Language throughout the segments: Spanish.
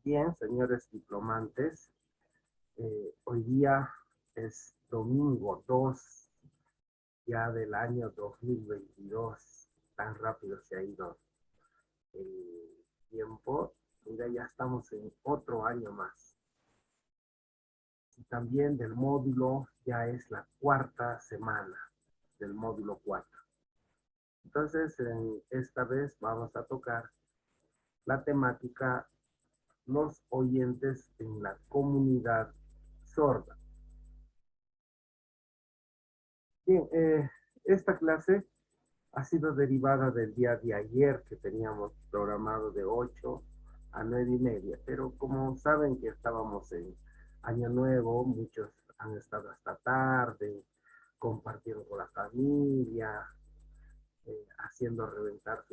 Bien, señores diplomantes, hoy día es domingo 2 ya del año 2022. Tan rápido se ha ido el tiempo. Mira, ya estamos en otro año más. Y también del módulo ya es la cuarta semana del módulo 4. Entonces, esta vez vamos a tocar la temática los oyentes en la comunidad sorda. Bien, esta clase ha sido derivada del día de ayer que teníamos programado de 8 a 9:30, pero como saben que estábamos en Año Nuevo, muchos han estado hasta tarde, compartiendo con la familia, haciendo reventar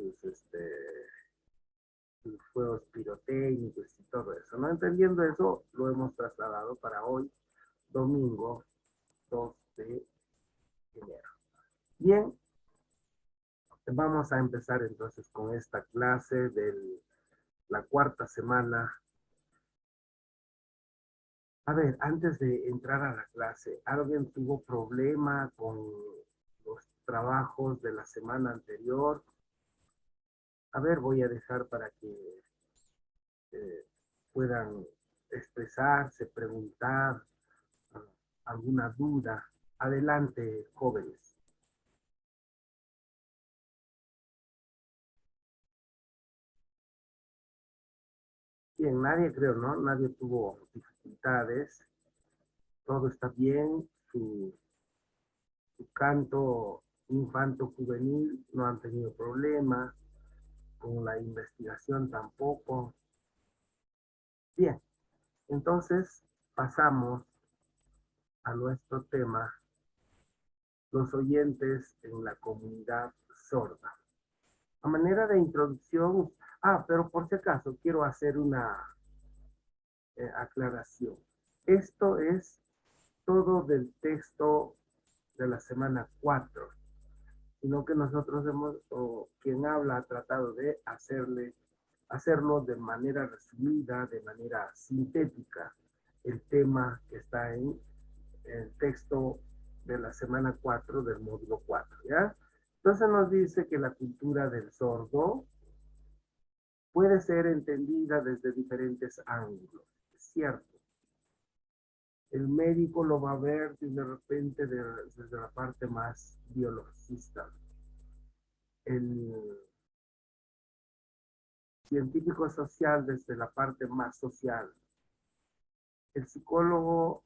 sus fuegos pirotécnicos y todo eso. No entendiendo eso, lo hemos trasladado para hoy, domingo 2 de enero. Bien, vamos a empezar entonces con esta clase de la cuarta semana. A ver, antes de entrar a la clase, ¿alguien tuvo problema con los trabajos de la semana anterior? A ver, voy a dejar para que eh, puedan expresarse, preguntar alguna duda. Adelante, jóvenes. Bien, nadie creo, ¿no? Nadie tuvo dificultades. Todo está bien. Su canto infanto-juvenil no han tenido problemas. Con la investigación tampoco. Bien, entonces pasamos a nuestro tema, los oyentes en la comunidad sorda. A manera de introducción, pero por si acaso quiero hacer una aclaración. Esto es todo del texto de la semana 4, sino que nosotros o quien habla ha tratado de hacerlo de manera resumida, de manera sintética, el tema que está en el texto de la semana 4 del módulo 4, ¿ya? Entonces nos dice que la cultura del sordo puede ser entendida desde diferentes ángulos, es cierto. El médico lo va a ver de repente desde la parte más biologista. El científico social desde la parte más social. El psicólogo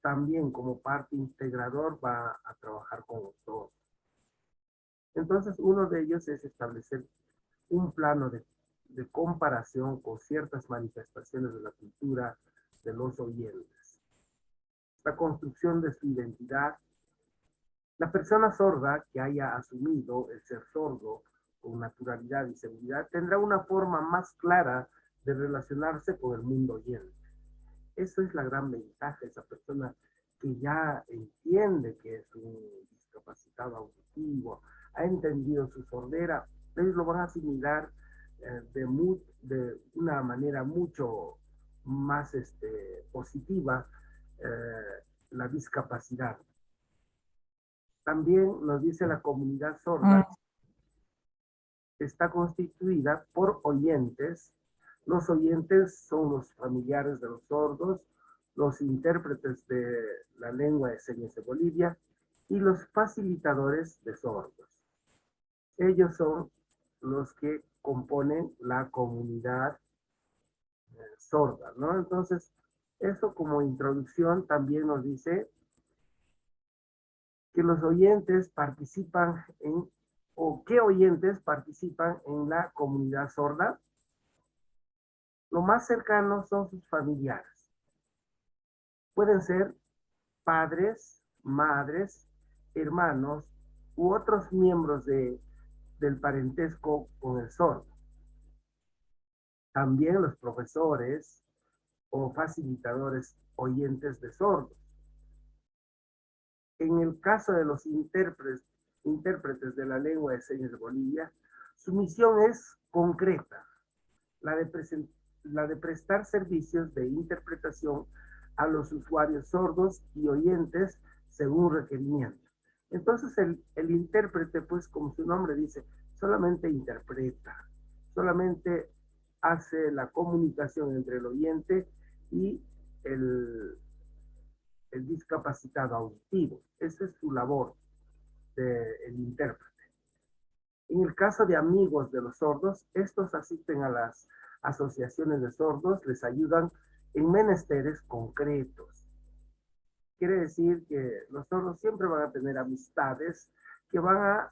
también como parte integrador va a trabajar con los dos. Entonces uno de ellos es establecer un plano de comparación con ciertas manifestaciones de la cultura de los oyentes. La construcción de su identidad. La persona sorda que haya asumido el ser sordo con naturalidad y seguridad tendrá una forma más clara de relacionarse con el mundo oyente. Eso es la gran ventaja, esa persona que ya entiende que es un discapacitado auditivo, ha entendido su sordera, ellos lo van a asimilar de una manera mucho más positiva la discapacidad. También nos dice la comunidad sorda está constituida por oyentes. Los oyentes son los familiares de los sordos, los intérpretes de la lengua de señas de Bolivia y los facilitadores de sordos. Ellos son los que componen la comunidad sorda, ¿no? Entonces, eso como introducción también nos dice que los oyentes participan o qué oyentes participan en la comunidad sorda. Lo más cercano son sus familiares. Pueden ser padres, madres, hermanos u otros miembros del parentesco con el sordo. También los profesores o facilitadores oyentes de sordos. En el caso de los intérpretes de la lengua de señas de Bolivia, su misión es concreta, la la de prestar servicios de interpretación a los usuarios sordos y oyentes según requerimiento. Entonces el intérprete, pues como su nombre dice, solamente interpreta, solamente hace la comunicación entre el oyente y el, el discapacitado auditivo. Esa es su labor del intérprete. En el caso de amigos de los sordos, estos asisten a las asociaciones de sordos, les ayudan en menesteres concretos. Quiere decir que los sordos siempre van a tener amistades que van a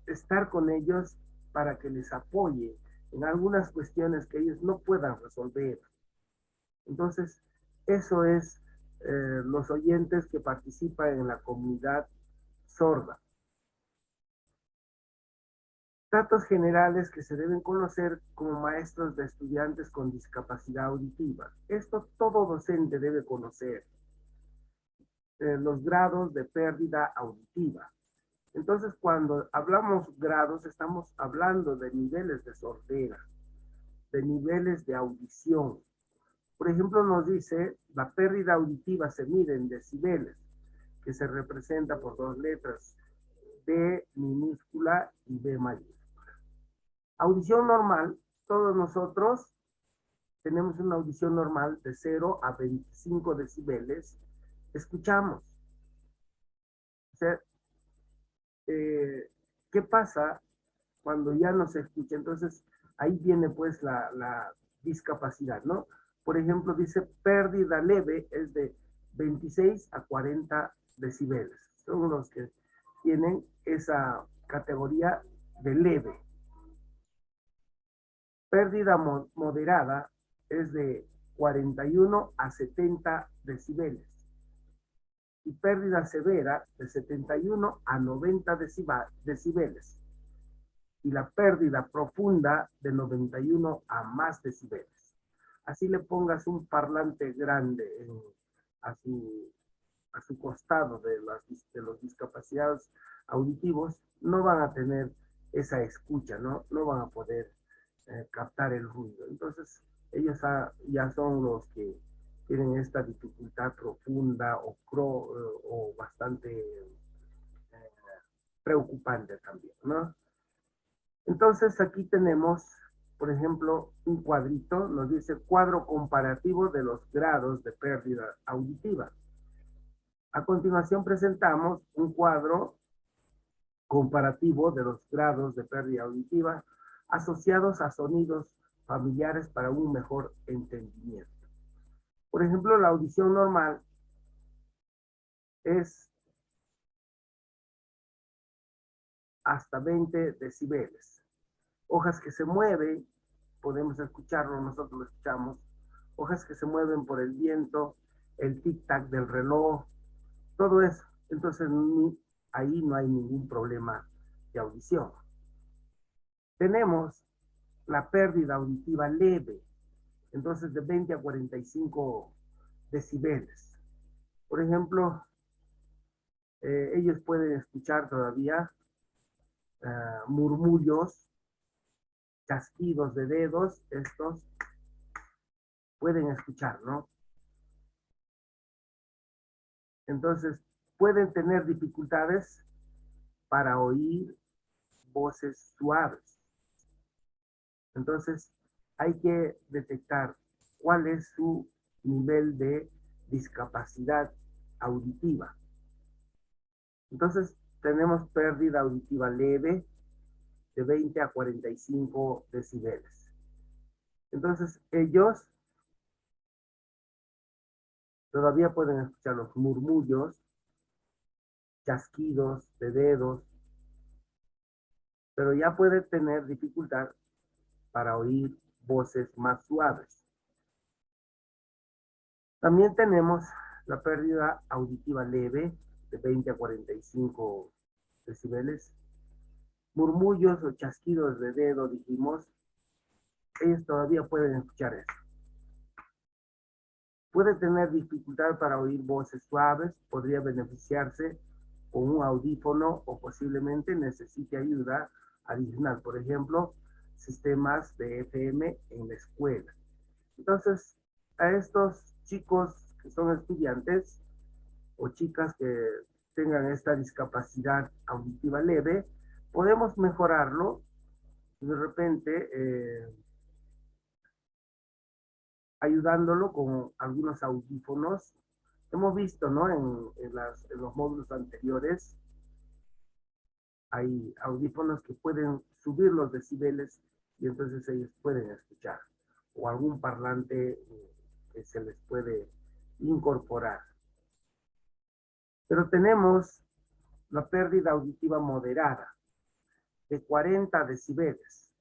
estar con ellos para que les apoye en algunas cuestiones que ellos no puedan resolver. Entonces, eso es los oyentes que participan en la comunidad sorda. Datos generales que se deben conocer como maestros de estudiantes con discapacidad auditiva. Esto todo docente debe conocer. Los grados de pérdida auditiva. Entonces, cuando hablamos grados, estamos hablando de niveles de sordera, de niveles de audición. Por ejemplo, nos dice, la pérdida auditiva se mide en decibeles, que se representa por dos letras, B minúscula y B mayúscula. Audición normal, todos nosotros tenemos una audición normal de 0 a 25 decibeles, escuchamos. O sea, ¿qué pasa cuando ya no se escucha? Entonces, ahí viene pues la discapacidad, ¿no? Por ejemplo, dice pérdida leve es de 26 a 40 decibeles. Son los que tienen esa categoría de leve. Pérdida moderada es de 41 a 70 decibeles. Y pérdida severa de 71 a 90 decibeles. Y la pérdida profunda de 91 a más decibeles. Así le pongas un parlante grande a, su costado de los discapacitados auditivos, no van a tener esa escucha, no van a poder captar el ruido. Entonces, ellos ya son los que tienen esta dificultad profunda o bastante preocupante también, ¿no? Entonces, aquí tenemos, por ejemplo, un cuadrito, nos dice cuadro comparativo de los grados de pérdida auditiva. A continuación presentamos un cuadro comparativo de los grados de pérdida auditiva asociados a sonidos familiares para un mejor entendimiento. Por ejemplo, la audición normal es hasta 20 decibeles. Hojas que se mueven, podemos escucharlo, nosotros lo escuchamos. Hojas que se mueven por el viento, el tic-tac del reloj, todo eso. Entonces, ahí no hay ningún problema de audición. Tenemos la pérdida auditiva leve, entonces de 20 a 45 decibeles. Por ejemplo, ellos pueden escuchar todavía murmullos, chasquidos de dedos, estos pueden escuchar, ¿no? Entonces, pueden tener dificultades para oír voces suaves. Entonces, hay que detectar cuál es su nivel de discapacidad auditiva. Entonces, tenemos pérdida auditiva leve de 20 a 45 decibeles. Entonces, ellos todavía pueden escuchar los murmullos, chasquidos de dedos, pero ya pueden tener dificultad para oír voces más suaves. También tenemos la pérdida auditiva leve de 20 a 45 decibeles. Murmullos o chasquidos de dedo, dijimos, ellos todavía pueden escuchar eso. Puede tener dificultad para oír voces suaves, podría beneficiarse con un audífono o posiblemente necesite ayuda adicional. Por ejemplo, sistemas de FM en la escuela. Entonces, a estos chicos que son estudiantes o chicas que tengan esta discapacidad auditiva leve, podemos mejorarlo de repente ayudándolo con algunos audífonos. Hemos visto, ¿no? En los módulos anteriores, hay audífonos que pueden subir los decibeles y entonces ellos pueden escuchar. O algún parlante que se les puede incorporar. Pero tenemos la pérdida auditiva moderada de 40 decibeles.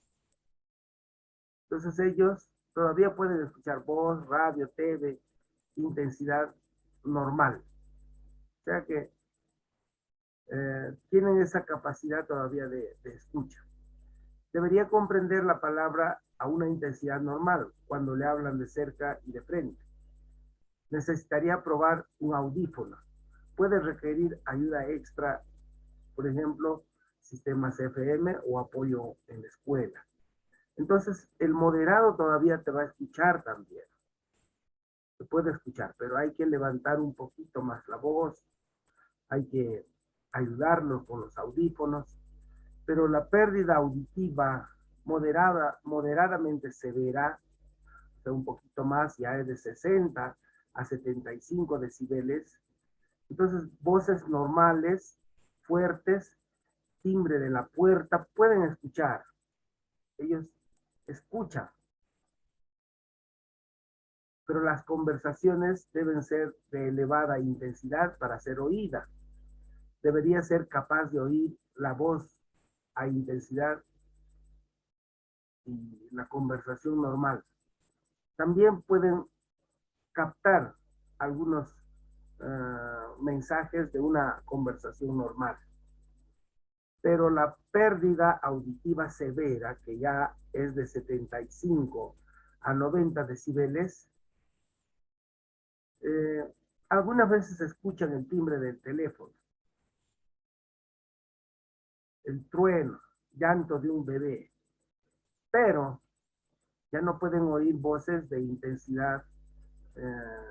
Entonces ellos todavía pueden escuchar voz, radio, TV, intensidad normal. O sea que tienen esa capacidad todavía de escucha. Debería comprender la palabra a una intensidad normal cuando le hablan de cerca y de frente. Necesitaría probar un audífono. Puede requerir ayuda extra, por ejemplo, sistemas FM o apoyo en la escuela. Entonces, el moderado todavía te va a escuchar también. Se puede escuchar, pero hay que levantar un poquito más la voz, hay que ayudarlo con los audífonos, pero la pérdida auditiva moderadamente severa, o sea, un poquito más, ya es de 60 a 75 decibeles. Entonces, voces normales, fuertes, timbre de la puerta, pueden escuchar. Ellos escuchan, pero las conversaciones deben ser de elevada intensidad para ser oídas. Debería ser capaz de oír la voz a intensidad y la conversación normal. También pueden captar algunos mensajes de una conversación normal. Pero la pérdida auditiva severa, que ya es de 75 a 90 decibeles, algunas veces escuchan el timbre del teléfono, el trueno, llanto de un bebé, pero ya no pueden oír voces de intensidad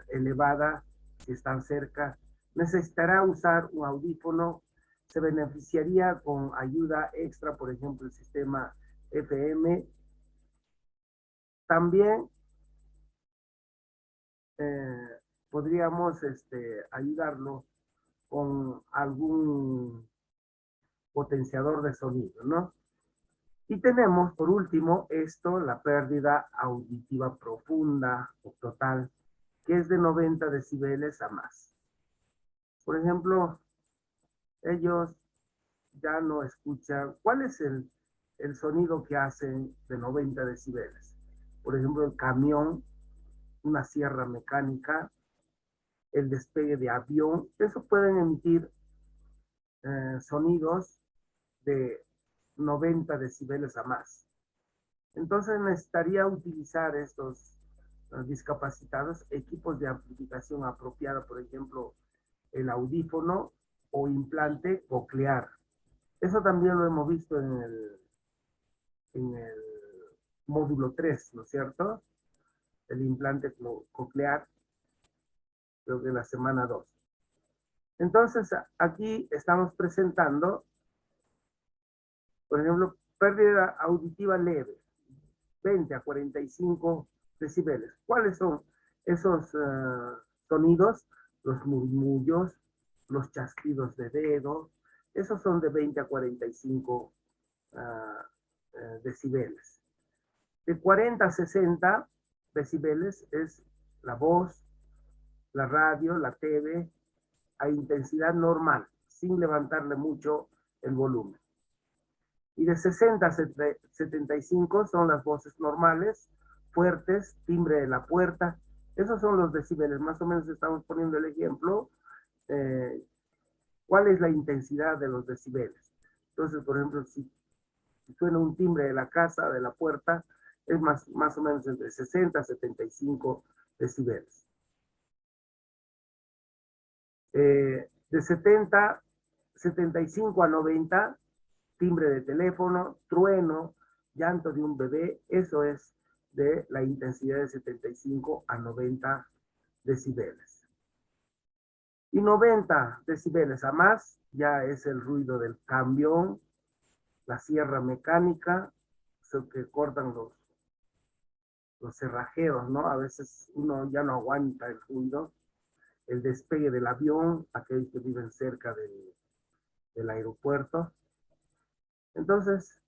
elevada si están cerca. Necesitará usar un audífono, se beneficiaría con ayuda extra, por ejemplo, el sistema FM. También podríamos ayudarlo con algún potenciador de sonido, ¿no? Y tenemos, por último, la pérdida auditiva profunda o total, que es de 90 decibeles a más. Por ejemplo, ellos ya no escuchan. ¿Cuál es el sonido que hacen de 90 decibeles? Por ejemplo, el camión, una sierra mecánica, el despegue de avión. Eso pueden emitir sonidos de 90 decibeles a más. Entonces necesitaría utilizar estos discapacitados equipos de amplificación apropiada, por ejemplo, el audífono o implante coclear. Eso también lo hemos visto en el módulo 3, ¿no es cierto? El implante coclear, creo que la semana 2. Entonces, aquí estamos presentando, por ejemplo, pérdida auditiva leve, 20 a 45 decibeles. ¿Cuáles son esos sonidos? Los murmullos, los chasquidos de dedos, esos son de 20 a 45 decibeles. De 40 a 60 decibeles es la voz, la radio, la TV, a intensidad normal, sin levantarle mucho el volumen. Y de 60 a 75 son las voces normales, fuertes, timbre de la puerta. Esos son los decibeles. Más o menos estamos poniendo el ejemplo. ¿Cuál es la intensidad de los decibeles? Entonces, por ejemplo, si suena un timbre de la casa, de la puerta, es más o menos entre 60 a 75 decibeles. De 75 a 90, timbre de teléfono, trueno, llanto de un bebé, eso es de la intensidad de 75 a 90 decibeles. Y 90 decibeles a más ya es el ruido del camión, la sierra mecánica, eso que cortan los cerrajeros, ¿no? A veces uno ya no aguanta el ruido, el despegue del avión, aquellos que viven cerca del aeropuerto. Entonces,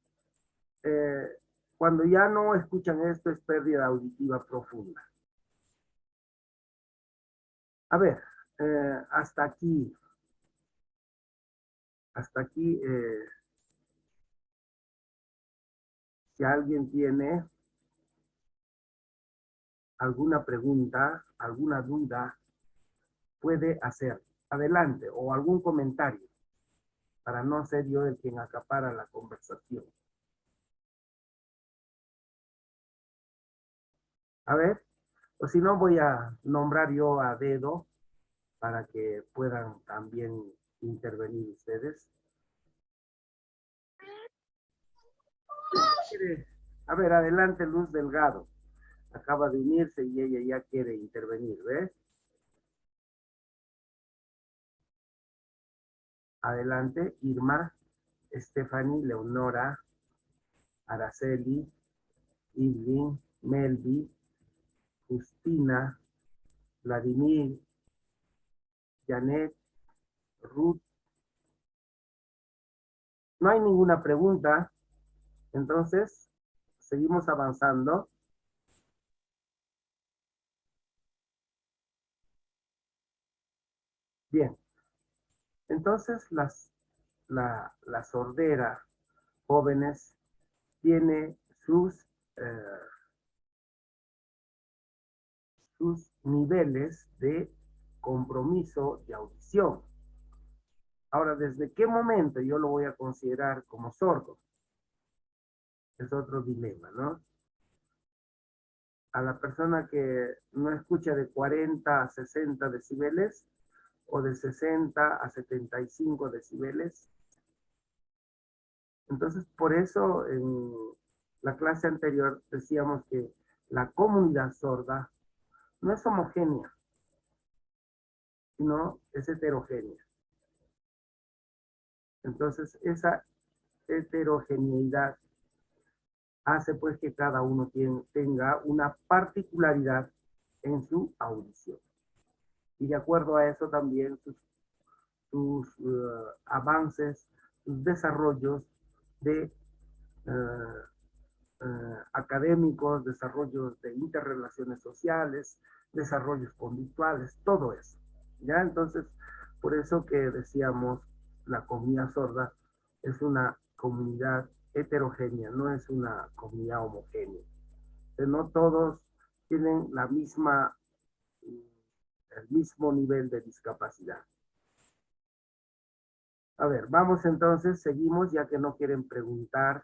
eh, cuando ya no escuchan esto es pérdida auditiva profunda. A ver, hasta aquí, si alguien tiene alguna pregunta, alguna duda, puede hacer. Adelante, o algún comentario, para no ser yo el quien acapara la conversación. A ver, o si no voy a nombrar yo a dedo para que puedan también intervenir ustedes. A ver, adelante Luz Delgado. Acaba de unirse y ella ya quiere intervenir, ¿ves? Adelante, Irma, Stephanie, Leonora, Araceli, Evelyn, Melvi, Justina, Vladimir, Janet, Ruth. No hay ninguna pregunta, entonces seguimos avanzando. Bien, entonces la sordera jóvenes tiene eh, sus niveles de compromiso de audición. Ahora, ¿desde qué momento yo lo voy a considerar como sordo? Es otro dilema, ¿no? A la persona que no escucha de 40 a 60 decibeles o de 60 a 75 decibeles. Entonces, por eso en la clase anterior decíamos que la comunidad sorda no es homogénea, sino es heterogénea. Entonces, esa heterogeneidad hace pues que cada uno tenga una particularidad en su audición. Y de acuerdo a eso también sus avances, sus desarrollos de académicos, desarrollos de interrelaciones sociales, desarrollos conductuales, todo eso. ¿Ya? Entonces, por eso que decíamos, la comunidad sorda es una comunidad heterogénea, no es una comunidad homogénea. No todos tienen el mismo nivel de discapacidad. A ver, vamos entonces, seguimos, ya que no quieren preguntar,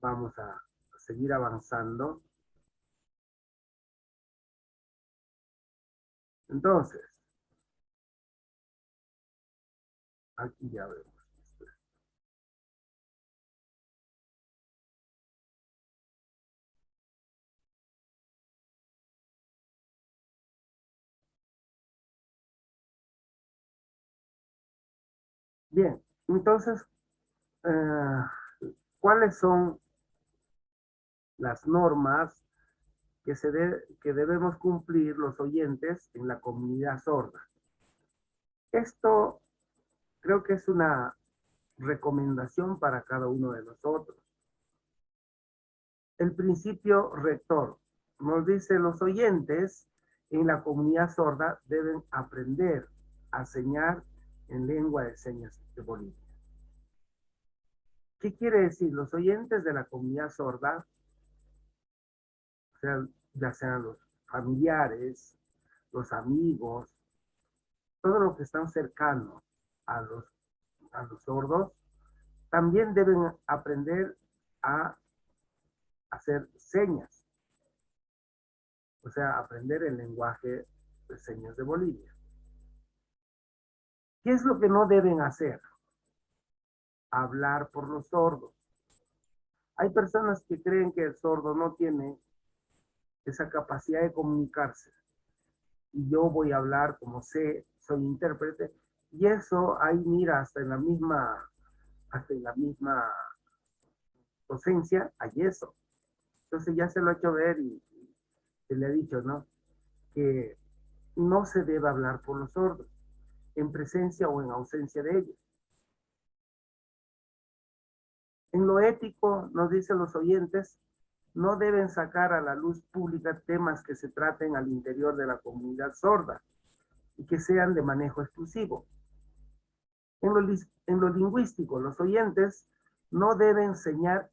vamos a seguir avanzando. Entonces, aquí ya vemos. Bien, entonces, ¿cuáles son las normas que debemos cumplir los oyentes en la comunidad sorda? Esto creo que es una recomendación para cada uno de nosotros. El principio rector nos dice: los oyentes en la comunidad sorda deben aprender a señar en lengua de señas de Bolivia. ¿Qué quiere decir? Los oyentes de la comunidad sorda, ya sean los familiares, los amigos, todos los que están cercanos a los sordos, también deben aprender a hacer señas, o sea, aprender el lenguaje de señas de Bolivia. ¿Qué es lo que no deben hacer? Hablar por los sordos. Hay personas que creen que el sordo no tiene esa capacidad de comunicarse. Y yo voy a hablar como sé, soy intérprete. Y eso ahí mira, hasta en la misma docencia, hay eso. Entonces ya se lo he hecho ver y se le ha dicho, ¿no? Que no se debe hablar por los sordos, en presencia o en ausencia de ellos. En lo ético, nos dicen los oyentes, no deben sacar a la luz pública temas que se traten al interior de la comunidad sorda y que sean de manejo exclusivo. En lo lingüístico, los oyentes no deben enseñar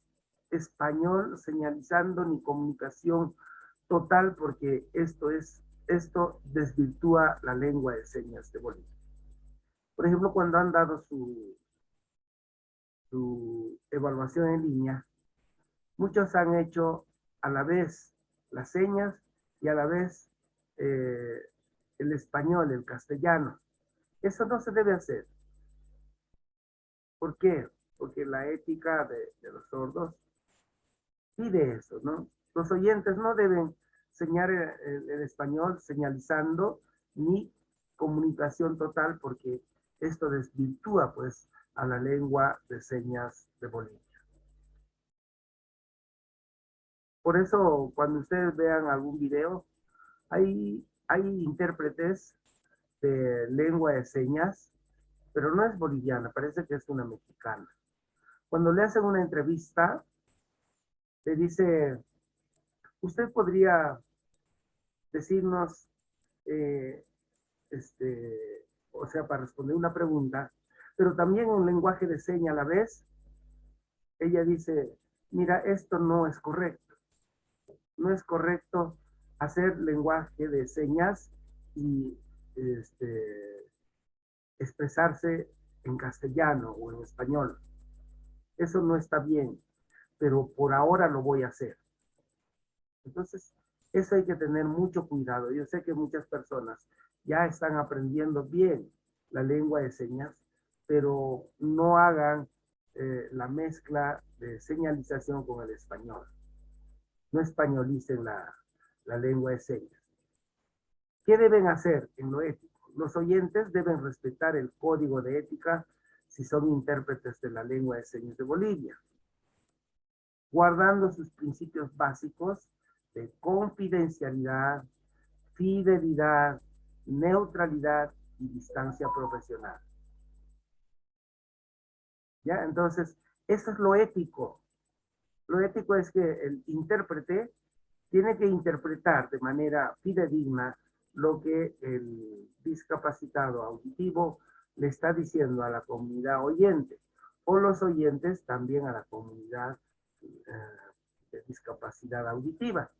español señalizando ni comunicación total porque esto desvirtúa la lengua de señas de Bolivia. Por ejemplo, cuando han dado su evaluación en línea, muchos han hecho a la vez las señas y a la vez eh, el español, el castellano. Eso no se debe hacer. ¿Por qué? Porque la ética de los sordos pide eso, ¿no? Los oyentes no deben enseñar el español señalizando ni comunicación total porque esto desvirtúa pues a la lengua de señas de Bolivia. Por eso cuando ustedes vean algún video, hay intérpretes de lengua de señas, pero no es boliviana, parece que es una mexicana. Cuando le hacen una entrevista, le dice, usted podría decirnos, eh, o sea, para responder una pregunta, pero también en lenguaje de señas a la vez, ella dice, mira, esto no es correcto. No es correcto hacer lenguaje de señas y expresarse en castellano o en español. Eso no está bien, pero por ahora lo voy a hacer. Entonces, eso hay que tener mucho cuidado. Yo sé que muchas personas ya están aprendiendo bien la lengua de señas, pero no hagan la mezcla de señalización con el español. No españolicen la lengua de señas. ¿Qué deben hacer en lo ético? Los oyentes deben respetar el código de ética si son intérpretes de la lengua de señas de Bolivia, guardando sus principios básicos de confidencialidad, fidelidad, neutralidad y distancia profesional. ¿Ya? Entonces, eso es lo ético. Lo ético es que el intérprete tiene que interpretar de manera fidedigna lo que el discapacitado auditivo le está diciendo a la comunidad oyente, o los oyentes también a la comunidad de discapacidad auditiva.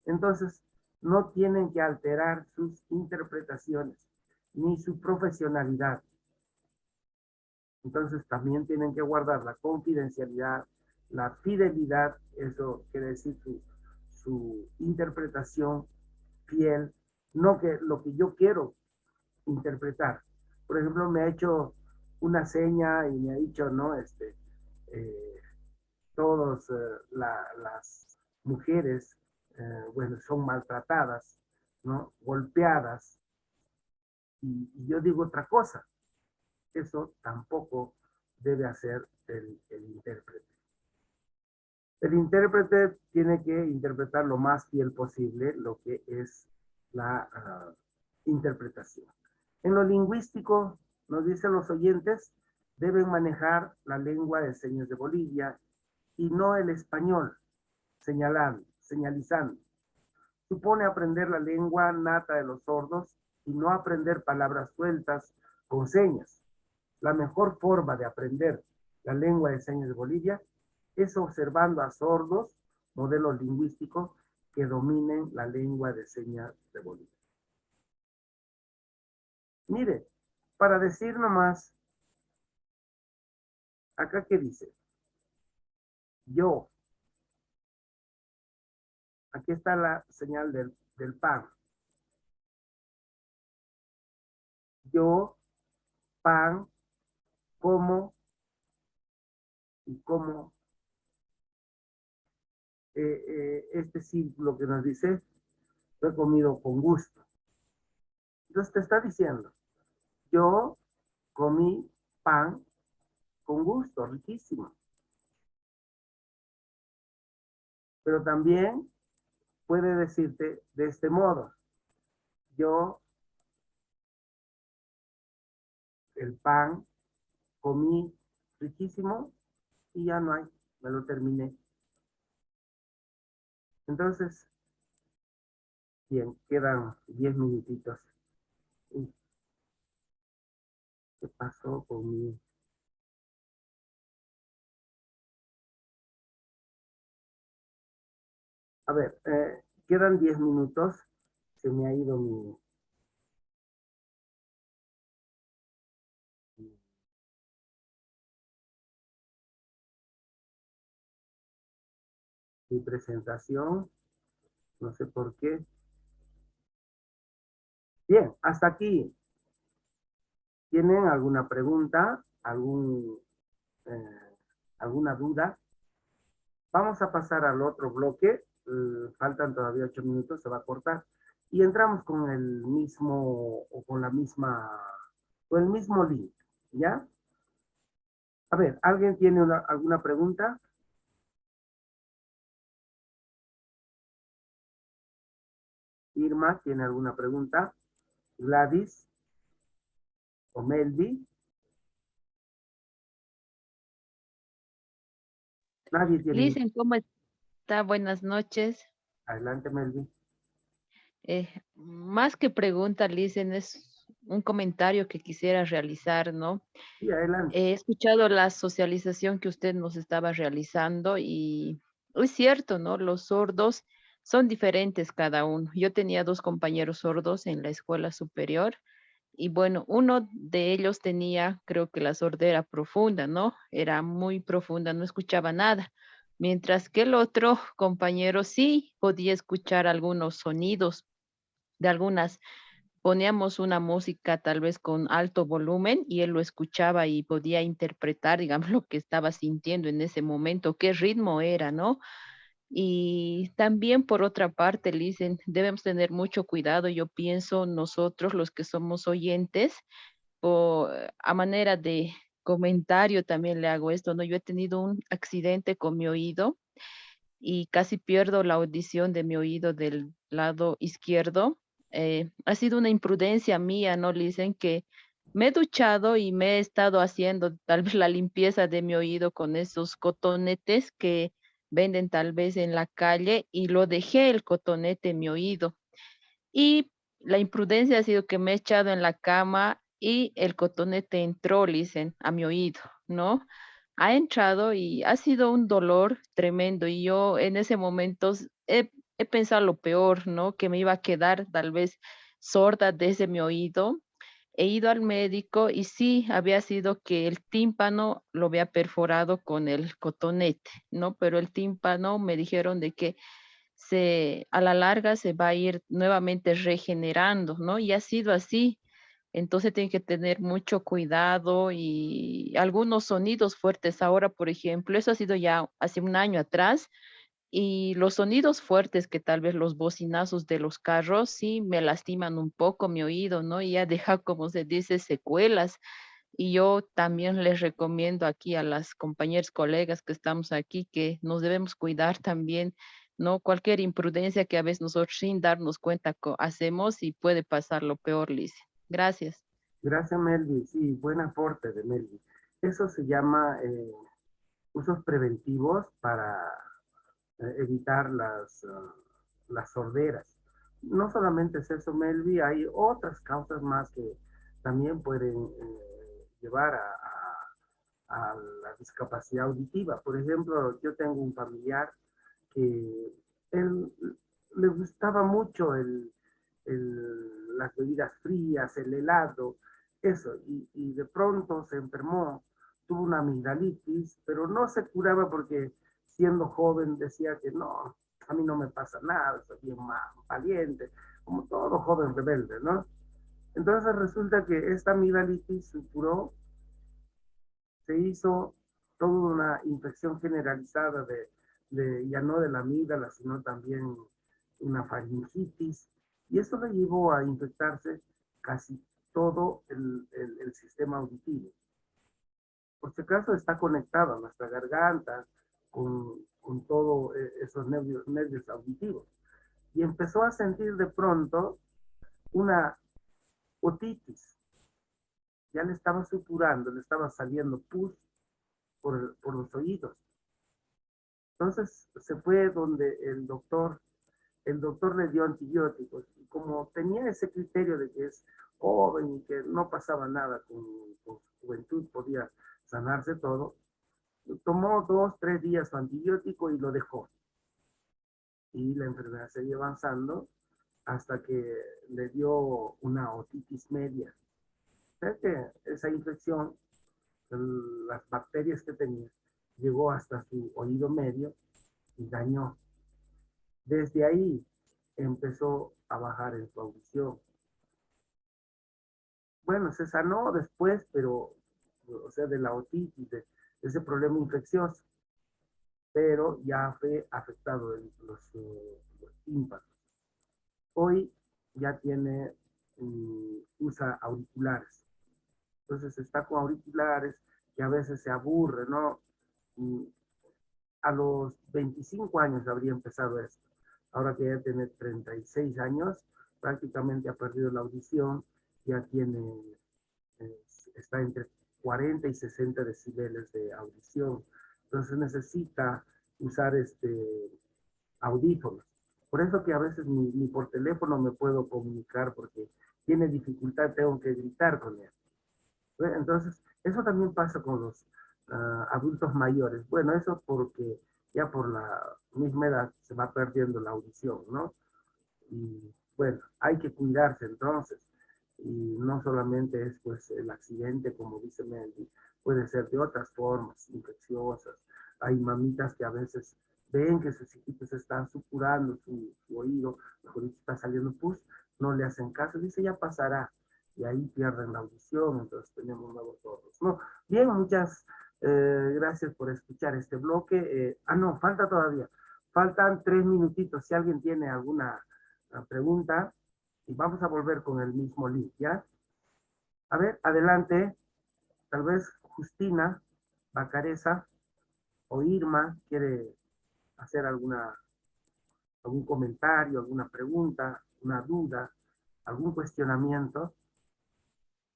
Entonces, no tienen que alterar sus interpretaciones ni su profesionalidad. Entonces, también tienen que guardar la confidencialidad, la fidelidad, eso quiere decir su interpretación fiel, no que lo que yo quiero interpretar. Por ejemplo, me ha hecho una seña y me ha dicho, ¿no? Eh, todas las mujeres, bueno, son maltratadas, ¿no? Golpeadas. Y yo digo otra cosa. Eso tampoco debe hacer el intérprete. El intérprete tiene que interpretar lo más fiel posible lo que es la interpretación. En lo lingüístico, nos dicen los oyentes, deben manejar la lengua de señas de Bolivia y no el español, señalizando. Supone aprender la lengua nata de los sordos y no aprender palabras sueltas con señas. La mejor forma de aprender la lengua de señas de Bolivia es observando a sordos, modelos lingüísticos que dominen la lengua de señas de Bolivia. Mire, para decir nomás, acá qué dice, yo, aquí está la señal del pan. Yo, pan, como y como este círculo que nos dice, lo he comido con gusto. Entonces te está diciendo, yo comí pan con gusto, riquísimo. Pero también puede decirte de este modo, yo el pan comí riquísimo y ya no hay, me lo terminé. Entonces, bien, quedan 10 minutitos. Uy, ¿qué pasó con mi... A ver, quedan 10 minutos. Se me ha ido mi presentación. No sé por qué. Bien, hasta aquí. ¿Tienen alguna pregunta? Eh, ¿Alguna duda? Vamos a pasar al otro bloque. Faltan todavía 8 minutos, se va a cortar. Y entramos con el mismo, o con la misma, con el mismo link. ¿Ya? A ver, ¿alguien tiene alguna pregunta? Irma, ¿tiene alguna pregunta? Gladys o Melvi. Nadie tiene. Listen, ¿cómo está? Buenas noches. Adelante, Melvi. Más que pregunta, Listen, es un comentario que quisiera realizar, ¿no? Sí, adelante. He escuchado la socialización que usted nos estaba realizando y es cierto, ¿no? Los sordos son diferentes cada uno. Yo tenía dos compañeros sordos en la escuela superior y bueno, uno de ellos tenía, creo que la sordera profunda, ¿no? Era muy profunda, no escuchaba nada. Mientras que el otro compañero sí podía escuchar algunos sonidos de algunas, poníamos una música tal vez con alto volumen y él lo escuchaba y podía interpretar, digamos, lo que estaba sintiendo en ese momento, qué ritmo era, ¿no? Y también por otra parte, dicen, debemos tener mucho cuidado, yo pienso nosotros los que somos oyentes, o a manera de comentario también le hago esto, ¿no? Yo he tenido un accidente con mi oído y casi pierdo la audición de mi oído del lado izquierdo. Ha sido una imprudencia mía, ¿no? Le dicen que me he duchado y me he estado haciendo tal vez la limpieza de mi oído con esos cotonetes que venden tal vez en la calle y lo dejé el cotonete en mi oído. Y la imprudencia ha sido que me he echado en la cama y el cotonete entró, dicen, a mi oído, ¿no? Ha entrado y ha sido un dolor tremendo y yo en ese momento he pensado lo peor, ¿no? Que me iba a quedar tal vez sorda desde mi oído. He ido al médico y sí, había sido que el tímpano lo había perforado con el cotonete, ¿no? Pero el tímpano me dijeron de que a la larga se va a ir nuevamente regenerando, ¿no? Y ha sido así. Entonces tiene que tener mucho cuidado y algunos sonidos fuertes. Ahora, por ejemplo, eso ha sido ya hace un año atrás y los sonidos fuertes que tal vez los bocinazos de los carros sí me lastiman un poco mi oído, ¿no? Y ya deja, como se dice, secuelas. Y yo también les recomiendo aquí a las compañeras, colegas que estamos aquí, que nos debemos cuidar también, ¿no? Cualquier imprudencia que a veces nosotros sin darnos cuenta hacemos y puede pasar lo peor, Lice. Gracias. Gracias, Melvi. Sí, buen aporte de Melvi. Eso se llama usos preventivos para evitar las sorderas. No solamente es eso, Melvi, hay otras causas más que también pueden llevar a la discapacidad auditiva. Por ejemplo, yo tengo un familiar que él le gustaba mucho las bebidas frías, el helado, eso, y de pronto se enfermó, tuvo una amigdalitis, pero no se curaba porque siendo joven decía que no, a mí no me pasa nada, soy bien más valiente, como todo joven rebelde, ¿no? Entonces resulta que esta amigdalitis se curó, se hizo toda una infección generalizada ya no de la amígdala, sino también una faringitis, y eso le llevó a infectarse casi todo el sistema auditivo. Por si acaso está conectado a nuestra garganta con todos esos nervios auditivos. Y empezó a sentir de pronto una otitis. Ya le estaba supurando, le estaba saliendo pus por los oídos. Entonces se fue donde el doctor le dio antibióticos, y como tenía ese criterio de que es joven y que no pasaba nada con su juventud, podía sanarse todo, tomó 2, 3 días su antibiótico y lo dejó. Y la enfermedad seguía avanzando hasta que le dio una otitis media. O sea que esa infección, las bacterias que tenía, llegó hasta su oído medio y dañó. Desde ahí empezó a bajar en su audición. Bueno, se sanó después, pero, o sea, de la otitis, de ese problema infeccioso, pero ya fue afectado los tímpanos. Hoy ya tiene, usa auriculares. Entonces está con auriculares y a veces se aburre, ¿no? Y a los 25 años habría empezado esto. Ahora que ya tiene 36 años, prácticamente ha perdido la audición, ya tiene, eh, está entre 40 y 60 decibeles de audición. Entonces necesita usar audífonos. Por eso que a veces ni por teléfono me puedo comunicar porque tiene dificultad, tengo que gritar con él. Entonces, eso también pasa con los adultos mayores. Bueno, eso porque ya por la misma edad se va perdiendo la audición, ¿no? Y bueno, hay que cuidarse entonces. Y no solamente es pues el accidente, como dice Mendy, puede ser de otras formas, infecciosas. Hay mamitas que a veces ven que sus hijitos están supurando su oído, mejor dicho, está saliendo pus, no le hacen caso, dice ya pasará, y ahí pierden la audición, entonces tenemos nuevos sordos. No, bien, muchas gracias por escuchar este bloque. No, falta todavía, faltan 3 minutitos, si alguien tiene alguna pregunta, y vamos a volver con el mismo link, ¿ya? A ver, adelante, tal vez Justina Bacareza o Irma quiere hacer algún comentario, alguna pregunta, una duda, algún cuestionamiento.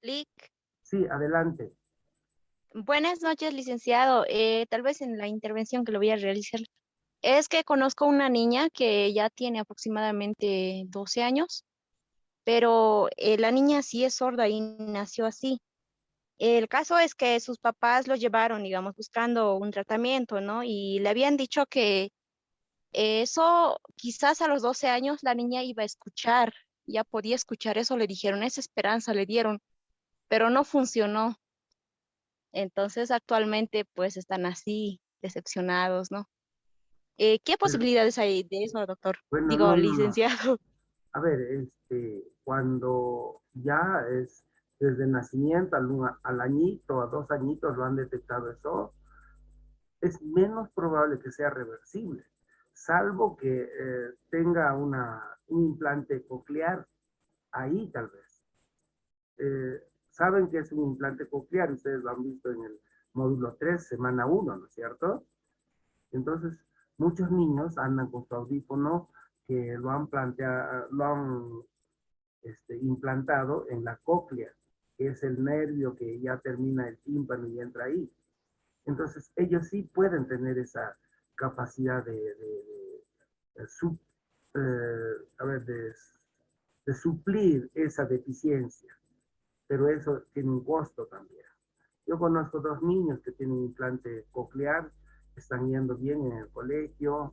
Lic. Sí, adelante. Buenas noches, licenciado. Tal vez en la intervención que le voy a realizar, es que conozco una niña que ya tiene aproximadamente 12 años, pero la niña sí es sorda y nació así. El caso es que sus papás lo llevaron, digamos, buscando un tratamiento, ¿no? Y le habían dicho que eso quizás a los 12 años la niña iba a escuchar, ya podía escuchar, eso le dijeron, esa esperanza le dieron, pero no funcionó. Entonces actualmente pues están así, decepcionados, ¿no? ¿Qué Pero, posibilidades hay de eso, doctor? bueno, Digo, no, no, no. licenciado. A ver, cuando ya es desde el nacimiento al añito, a 2 añitos lo han detectado eso, es menos probable que sea reversible, salvo que tenga un implante coclear ahí tal vez. Saben que es un implante coclear, ustedes lo han visto en el módulo 3, semana 1, ¿no es cierto? Entonces, muchos niños andan con su audífono que lo han implantado en la cóclea, que es el nervio que ya termina el tímpano y entra ahí. Entonces, ellos sí pueden tener esa capacidad a ver, de suplir esa deficiencia, pero eso tiene un costo también. Yo conozco 2 niños que tienen implante coclear, están yendo bien en el colegio,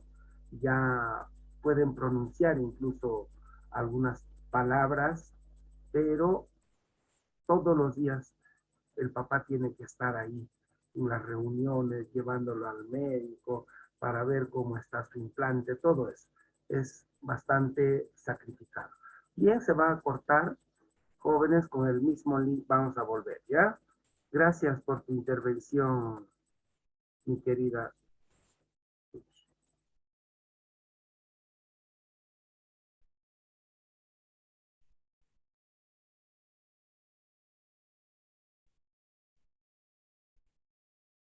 ya pueden pronunciar incluso algunas palabras, pero todos los días el papá tiene que estar ahí en las reuniones, llevándolo al médico para ver cómo está su implante, todo eso. Es bastante sacrificado. Bien, se va a cortar. Jóvenes, con el mismo link vamos a volver, ¿ya? Gracias por tu intervención, mi querida